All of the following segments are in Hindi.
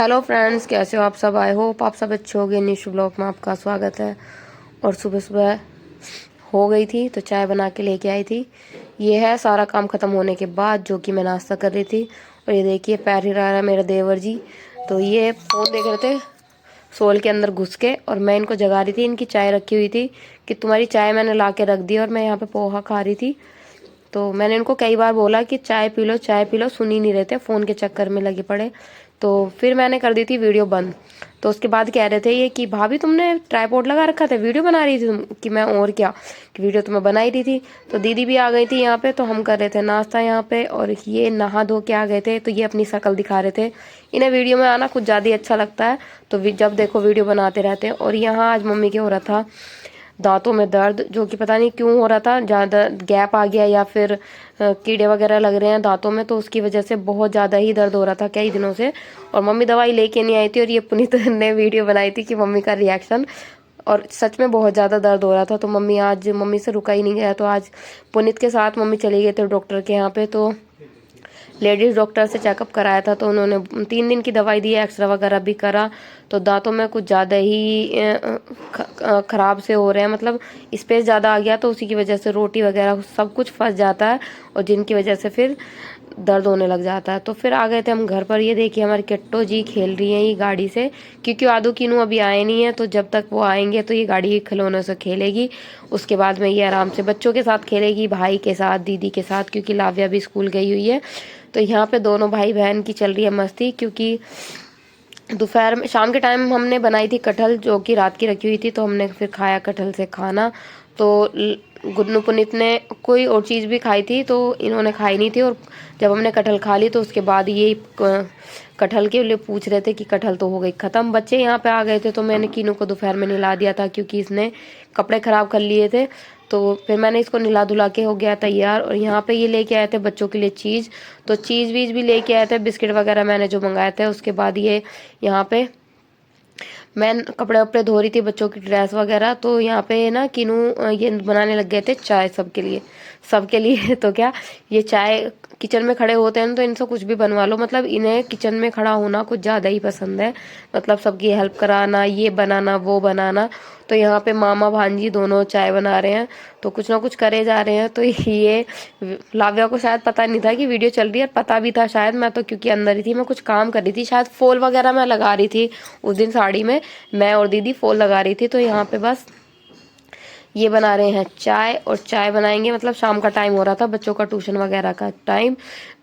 हेलो फ्रेंड्स, कैसे हो आप सब। आई होप आप सब अच्छे होंगे। निशु ब्लॉग में आपका स्वागत है। और सुबह सुबह हो गई थी तो चाय बना के लेके आई थी। ये है सारा काम ख़त्म होने के बाद जो कि मैं नाश्ता कर रही थी। और ये देखिए पैर हिला रहा है मेरा देवर जी। तो ये फ़ोन देख रहे थे सोल के अंदर घुस के, और मैं इनको जगा रही थी। इनकी चाय रखी हुई थी कि तुम्हारी चाय मैंने ला के रख दी, और मैं यहाँ पे पोहा खा रही थी। तो मैंने इनको कई बार बोला कि चाय पी लो चाय पी लो, सुन ही नहीं रहे थे, फ़ोन के चक्कर में लगे पड़े। तो फिर मैंने कर दी थी वीडियो बंद। तो उसके बाद कह रहे थे ये कि भाभी तुमने ट्राइपॉड लगा रखा था, वीडियो बना रही थी तुम। कि मैं और क्या, कि वीडियो तो मैं बना ही रही थी। तो दीदी भी आ गई थी यहाँ पे, तो हम कर रहे थे नाश्ता यहाँ पे। और ये नहा धो के आ गए थे, तो ये अपनी शक्ल दिखा रहे थे। इन्हें वीडियो में आना कुछ ज़्यादा ही अच्छा लगता है, तो जब देखो वीडियो बनाते रहते हैं। और यहाँ आज मम्मी के हो रहा था दांतों में दर्द, जो कि पता नहीं क्यों हो रहा था, ज़्यादा गैप आ गया या फिर कीड़े वगैरह लग रहे हैं दांतों में, तो उसकी वजह से बहुत ज़्यादा ही दर्द हो रहा था कई दिनों से। और मम्मी दवाई लेके नहीं आई थी, और ये पुनीत ने वीडियो बनाई थी कि मम्मी का रिएक्शन। और सच में बहुत ज़्यादा दर्द हो रहा था, तो मम्मी से रुका ही नहीं गया। तो आज पुनीत के साथ मम्मी चली गए थे डॉक्टर के यहाँ पे। तो लेडीज़ डॉक्टर से चेकअप कराया था, तो उन्होंने 3 दिन की दवाई दी, एक्सरे वगैरह भी करा। तो दांतों में कुछ ज़्यादा ही ख़राब से हो रहे हैं, मतलब स्पेस ज़्यादा आ गया, तो उसी की वजह से रोटी वगैरह सब कुछ फंस जाता है, और जिनकी वजह से फिर दर्द होने लग जाता है। तो फिर आ गए थे हम घर पर। ये देखिए हमारी किट्टो जी खेल रही हैं ये गाड़ी से, क्योंकि आदू किनू अभी आए नहीं है, तो जब तक वो आएंगे तो ये गाड़ी के खिलौनों से खेलेगी। उसके बाद में ये आराम से बच्चों के साथ खेलेगी, भाई के साथ, दीदी के साथ, क्योंकि लाव्या भी स्कूल गई हुई है। तो यहाँ पे दोनों भाई बहन की चल रही है मस्ती। क्योंकि दोपहर में, शाम के टाइम हमने बनाई थी कटहल, जो कि रात की रखी हुई थी, तो हमने फिर खाया कटहल से खाना। तो गुन्नू पुनीत ने कोई और चीज़ भी खाई थी, तो इन्होंने खाई नहीं थी। और जब हमने कटहल खा ली तो उसके बाद ये कटहल के लिए पूछ रहे थे कि कटहल तो हो गई ख़त्म। बच्चे यहाँ पे आ गए थे, तो मैंने कीनू को दोपहर में नहला दिया था, क्योंकि इसने कपड़े ख़राब कर लिए थे। तो फिर मैंने इसको नहला धुला के हो गया तैयार। और यहाँ पे ये लेके आए थे बच्चों के लिए चीज़, तो चीज़ वीज भी लेके आए थे, बिस्किट वगैरह मैंने जो मंगाए थे। उसके बाद ये यहाँ पे मैं कपड़े वपड़े धो रही थी, बच्चों की ड्रेस वगैरह। तो यहाँ पे ना किनू ये बनाने लग गए थे चाय सबके लिए तो क्या, ये चाय किचन में खड़े होते हैं ना, तो इनसे कुछ भी बनवा लो, मतलब इन्हें किचन में खड़ा होना कुछ ज़्यादा ही पसंद है। मतलब सबकी हेल्प कराना, ये बनाना वो बनाना। तो यहाँ पे मामा भांजी दोनों चाय बना रहे हैं, तो कुछ ना कुछ करे जा रहे हैं। तो ये लाव्या को शायद पता नहीं था कि वीडियो चल रही है, पता भी था शायद, मैं तो क्योंकि अंदर ही थी, मैं कुछ काम कर रही थी, शायद फॉल वगैरह मैं लगा रही थी उस दिन साड़ी में। मैं और दीदी फॉल लगा रही थी। तो यहाँ पे बस ये बना रहे हैं चाय, और चाय बनाएंगे, मतलब शाम का टाइम हो रहा था, बच्चों का ट्यूशन वगैरह का टाइम।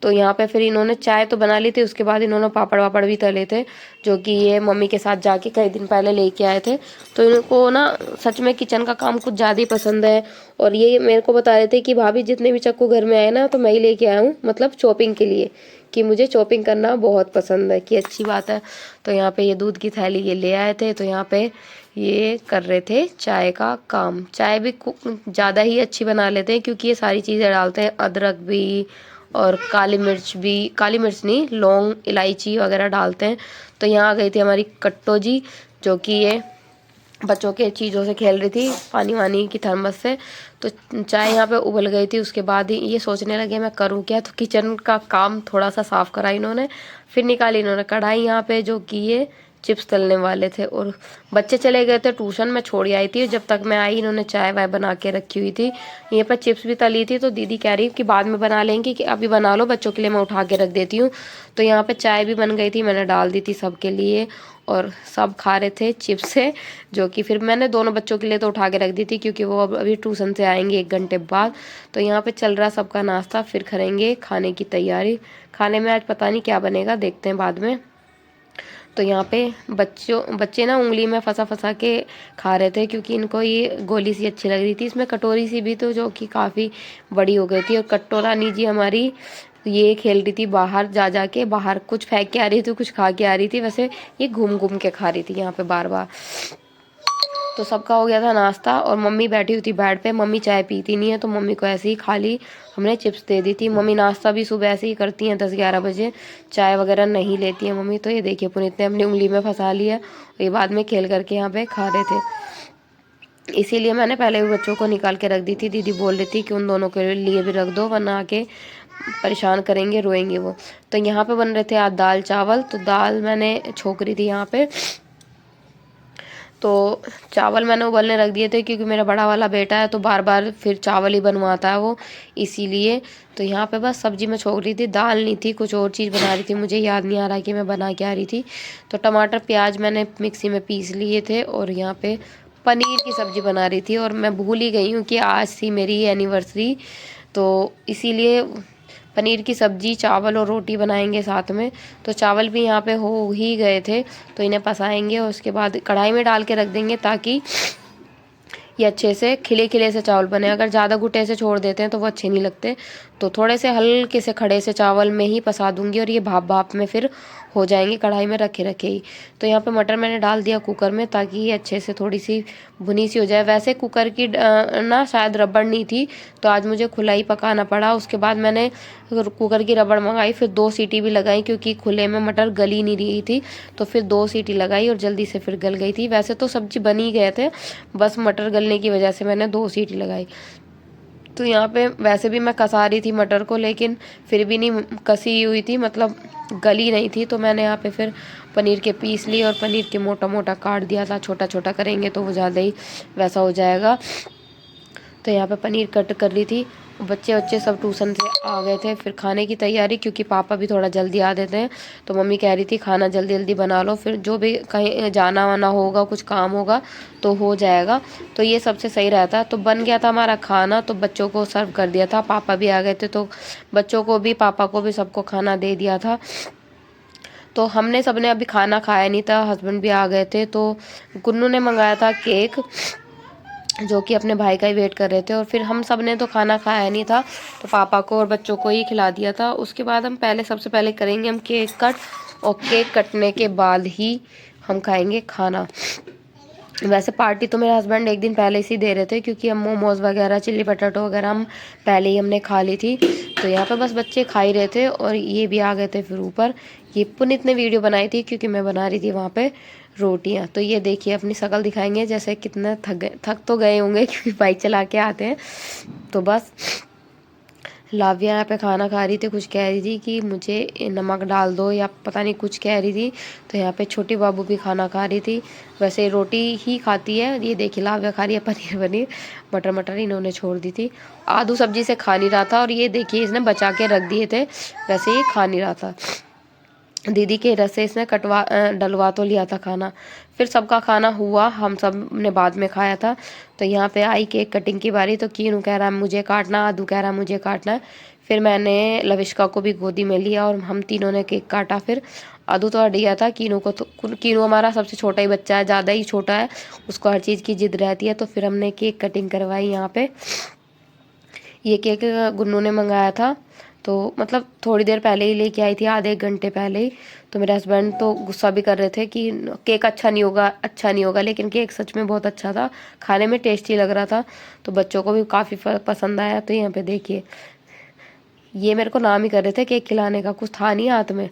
तो यहाँ पे फिर इन्होंने चाय तो बना ली थी, उसके बाद इन्होंने पापड़ वापड़ भी तले थे, जो कि ये मम्मी के साथ जाके कई दिन पहले लेके आए थे। तो इनको ना सच में किचन का काम कुछ ज़्यादा ही पसंद है। और ये मेरे को बता रहे थे कि भाभी जितने भी चक्कू घर में आए ना, तो मैं ही लेके आया हूँ, मतलब चॉपिंग के लिए, कि मुझे चॉपिंग करना बहुत पसंद है, कि अच्छी बात है। तो यहाँ पे ये दूध की थैली ये ले आए थे, तो यहाँ पे ये कर रहे थे चाय का काम। चाय भी ज़्यादा ही अच्छी बना लेते हैं, क्योंकि ये सारी चीज़ें डालते हैं, अदरक भी और काली मिर्च भी, काली मिर्च नहीं, लौंग इलायची वगैरह डालते हैं। तो यहाँ आ गई थी हमारी कट्टो जी, जो कि ये बच्चों के चीज़ों से खेल रही थी, पानी वानी की थर्मस से। तो चाय यहाँ पे उबल गई थी। उसके बाद ही ये सोचने लगे मैं करूँ क्या, तो किचन का काम थोड़ा सा साफ़ करा इन्होंने। फिर निकाली इन्होंने कढ़ाई यहाँ पे, जो कि ये चिप्स तलने वाले थे। और बच्चे चले गए थे ट्यूशन, मैं छोड़ आई थी। जब तक मैं आई इन्होंने चाय वाय बना के रखी हुई थी। यहाँ पर चिप्स भी तली थी, तो दीदी कह रही कि बाद में बना लेंगी, कि अभी बना लो, बच्चों के लिए मैं उठा के रख देती हूँ। तो यहाँ पे चाय भी बन गई थी, मैंने डाल दी थी सबके लिए, और सब खा रहे थे चिप्स से। जो कि फिर मैंने दोनों बच्चों के लिए तो उठा के रख दी थी, क्योंकि वो अब अभी ट्यूशन से आएंगे 1 घंटे बाद। तो यहाँ पे चल रहा सबका नाश्ता, फिर करेंगे खाने की तैयारी। खाने में आज पता नहीं क्या बनेगा, देखते हैं बाद में। तो यहाँ पे बच्चे ना उंगली में फंसा फंसा के खा रहे थे, क्योंकि इनको ये गोली सी अच्छी लग रही थी। इसमें कटोरी सी भी तो, जो कि काफ़ी बड़ी हो गई थी। और कटोरा नीजी हमारी ये खेल रही थी बाहर, जा के बाहर कुछ फेंक के आ रही थी, कुछ खा के आ रही थी। वैसे ये घूम घूम के खा रही थी यहाँ पे बार बार। तो सबका हो गया था नाश्ता, और मम्मी बैठी हुई थी बेड पे। मम्मी चाय पीती नहीं है, तो मम्मी को ऐसे ही खाली हमने चिप्स दे दी थी। मम्मी नाश्ता भी सुबह ऐसे ही करती हैं 10-11 बजे, चाय वगैरह नहीं लेती है मम्मी। तो ये देखिए पुनीत ने अपनी उंगली में फंसा लिया, और ये बाद में खेल करके यहाँ पे खा रहे थे। इसीलिए मैंने पहले भी बच्चों को निकाल के रख दी थी। दीदी बोल रही थी कि उन दोनों के लिए भी रख दो, वरना आके परेशान करेंगे, रोएंगे वो। तो यहाँ पे बन रहे थे आज दाल चावल। तो दाल मैंने छोक रही थी यहाँ पे, तो चावल मैंने उबलने रख दिए थे क्योंकि मेरा बड़ा वाला बेटा है तो बार बार फिर चावल ही बनवाता है वो, इसीलिए। तो यहाँ पे बस सब्जी में छोक रही थी, दाल नहीं थी, कुछ और चीज़ बना रही थी, मुझे याद नहीं आ रहा कि मैं बना क्या रही थी। तो टमाटर प्याज मैंने मिक्सी में पीस लिए थे और यहाँ पे पनीर की सब्ज़ी बना रही थी। और मैं भूल ही गई हूँ कि आज थी मेरी एनिवर्सरी, तो इसीलिए पनीर की सब्ज़ी, चावल और रोटी बनाएंगे साथ में। तो चावल भी यहाँ पे हो ही गए थे, तो इन्हें पसाएंगे और उसके बाद कढ़ाई में डाल के रख देंगे ताकि ये अच्छे से खिले खिले से चावल बने। अगर ज़्यादा घुटे से छोड़ देते हैं तो वो अच्छे नहीं लगते, तो थोड़े से हल्के से खड़े से चावल में ही पसा दूंगी और ये भाप भाप में फिर हो जाएंगे कढ़ाई में रखे रखे ही। तो यहाँ पे मटर मैंने डाल दिया कुकर में ताकि ये अच्छे से थोड़ी सी भुनी सी हो जाए। वैसे कुकर की ना शायद रबड़ नहीं थी, तो आज मुझे खुला ही पकाना पड़ा। उसके बाद मैंने कुकर की रबड़ मंगाई, फिर 2 सीटी भी लगाई क्योंकि खुले में मटर गल ही नहीं रही थी। तो फिर 2 सीटी लगाई और जल्दी से फिर गल गई थी। वैसे तो सब्जी बन ही गए थे, बस मटर गलने की वजह से मैंने 2 सीटी लगाई। तो यहाँ पे वैसे भी मैं कसा रही थी मटर को, लेकिन फिर भी नहीं कसी हुई थी, मतलब गली नहीं थी। तो मैंने यहाँ पे फिर पनीर के पीस लिए और पनीर के मोटा मोटा काट दिया था। छोटा छोटा करेंगे तो वो ज़्यादा ही वैसा हो जाएगा। तो यहाँ पे पनीर कट कर ली थी। बच्चे सब ट्यूशन से आ गए थे, फिर खाने की तैयारी, क्योंकि पापा भी थोड़ा जल्दी आ देते हैं। तो मम्मी कह रही थी खाना जल्दी जल्दी बना लो, फिर जो भी कहीं जाना वाना होगा, कुछ काम होगा तो हो जाएगा। तो ये सबसे सही रहता। तो बन गया था हमारा खाना, तो बच्चों को सर्व कर दिया था। पापा भी आ गए थे तो बच्चों को भी, पापा को भी, सबको खाना दे दिया था। तो हमने सबने अभी खाना खाया नहीं था, हस्बैंड भी आ गए थे। तो गुन्नू ने मंगाया था केक, जो कि अपने भाई का ही वेट कर रहे थे। और फिर हम सब ने तो खाना खाया नहीं था, तो पापा को और बच्चों को ही खिला दिया था। उसके बाद हम सबसे पहले करेंगे हम केक कट, और केक कटने के बाद ही हम खाएंगे खाना। वैसे पार्टी तो मेरे हस्बैंड एक दिन पहले से ही दे रहे थे, क्योंकि हम मोमोज़ वगैरह, चिल्ली पटाटो वगैरह हम पहले ही हमने खा ली थी। तो यहाँ पे बस बच्चे खा ही रहे थे और ये भी आ गए थे फिर ऊपर। ये पुनीत ने वीडियो बनाई थी क्योंकि मैं बना रही थी वहाँ पे रोटियाँ। तो ये देखिए अपनी शक्ल दिखाएंगे, जैसे कितना थक तो गए होंगे क्योंकि बाइक चला के आते हैं। तो बस लाविया यहाँ पे खाना खा रही थी, कुछ कह रही थी कि मुझे नमक डाल दो या पता नहीं कुछ कह रही थी। तो यहाँ पे छोटी बाबू भी खाना खा रही थी। वैसे रोटी ही खाती है, ये देखिए लाविया खा रही है पनीर मटर मटर इन्होंने छोड़ दी थी। आलू सब्जी से खा नहीं रहा था, और ये देखिए इसने बचा के रख दिए थे, वैसे ये खा नहीं रहा था। दीदी के रस से इसने डलवा तो लिया था खाना। फिर सबका खाना हुआ, हम सब ने बाद में खाया था। तो यहाँ पे आई केक कटिंग की बारी। तो कीनू कह रहा है मुझे काटना, आदू कह रहा है मुझे काटना है। फिर मैंने लविष्का को भी गोदी में लिया और हम तीनों ने केक काटा। फिर आदू तो हट गया था, कीनू को तो, कीनू हमारा सबसे छोटा ही बच्चा है, ज़्यादा ही छोटा है, उसको हर चीज़ की जिद रहती है। तो फिर हमने केक कटिंग करवाई यहाँ पे। ये केक गुन्नू ने मंगाया था, तो मतलब थोड़ी देर पहले ही लेके आई थी, आधे एक घंटे पहले ही। तो मेरे हस्बैंड तो गुस्सा भी कर रहे थे कि केक अच्छा नहीं होगा, अच्छा नहीं होगा, लेकिन केक सच में बहुत अच्छा था, खाने में टेस्टी लग रहा था। तो बच्चों को भी काफ़ी पसंद आया। तो यहाँ पे देखिए ये मेरे को नाम ही कर रहे थे केक खिलाने का, कुछ था नहीं हाथ में।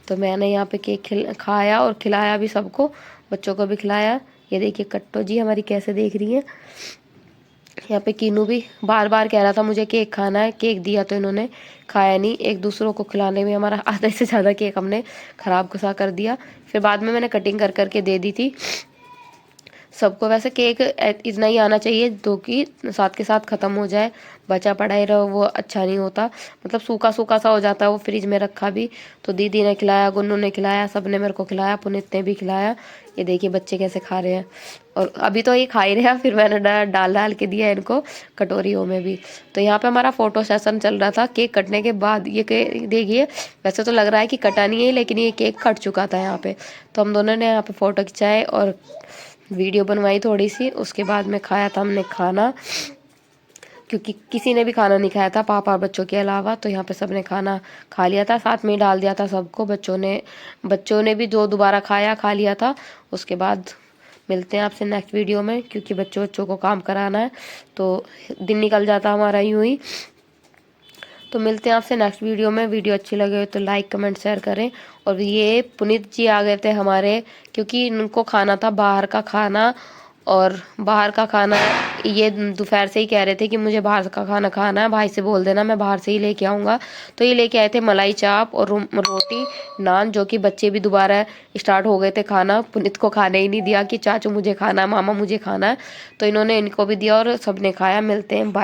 तो मैंने यहाँ पे केक खाया और खिलाया भी सबको, बच्चों को भी खिलाया। ये देखिए कट्टो जी हमारी कैसे देख रही हैं। यहाँ पे कीनू भी बार बार कह रहा था मुझे केक खाना है, केक दिया तो इन्होंने खाया नहीं। एक दूसरों को खिलाने में हमारा आधे से ज़्यादा केक हमने ख़राब सा कर दिया। फिर बाद में मैंने कटिंग कर करके दे दी थी सबको। वैसे केक इतना ही आना चाहिए जो कि साथ के साथ ख़त्म हो जाए, बचा पड़ा ही रहो वो अच्छा नहीं होता, मतलब सूखा सूखा सा हो जाता है वो फ्रिज में रखा भी। तो दीदी ने खिलाया, गुन्नू ने खिलाया, सब ने मेरे को खिलाया, पुनीत ने भी खिलाया। ये देखिए बच्चे कैसे खा रहे हैं, और अभी तो ये खा ही रहे हैं, फिर मैंने डाल के दिया इनको कटोरियों में भी। तो यहाँ पे हमारा फ़ोटो सेशन चल रहा था केक कटने के बाद। ये देखिए वैसे तो लग रहा है कि कटा नहीं है, लेकिन ये केक कट चुका था यहाँ पे। तो हम दोनों ने यहाँ पे फ़ोटो खिंचाए और वीडियो बनवाई थोड़ी सी। उसके बाद में खाया था हमने खाना, क्योंकि किसी ने भी खाना नहीं खाया था पापा और बच्चों के अलावा। तो यहाँ पे सबने खाना खा लिया था, साथ में ही डाल दिया था सबको। बच्चों ने भी जो दोबारा खा लिया था। उसके बाद मिलते हैं आपसे नेक्स्ट वीडियो में, क्योंकि बच्चों को काम कराना है, तो दिन निकल जाता हमारा यूँ ही। तो मिलते हैं आपसे नेक्स्ट वीडियो में। वीडियो अच्छी लगे तो लाइक कमेंट शेयर करें। और ये पुनीत जी आ गए थे हमारे, क्योंकि इनको खाना था बाहर का खाना, और बाहर का खाना ये दोपहर से ही कह रहे थे कि मुझे बाहर का खाना खाना है, भाई से बोल देना मैं बाहर से ही लेके आऊँगा। तो ये लेके आए थे मलाई चाप और रोटी नान, जो कि बच्चे भी दोबारा स्टार्ट हो गए थे खाना। पुनीत को खाने ही नहीं दिया कि चाचू मुझे खाना है, मामा मुझे खाना है, तो इन्होंने इनको भी दिया और सबने खाया। मिलते हैं, बाय।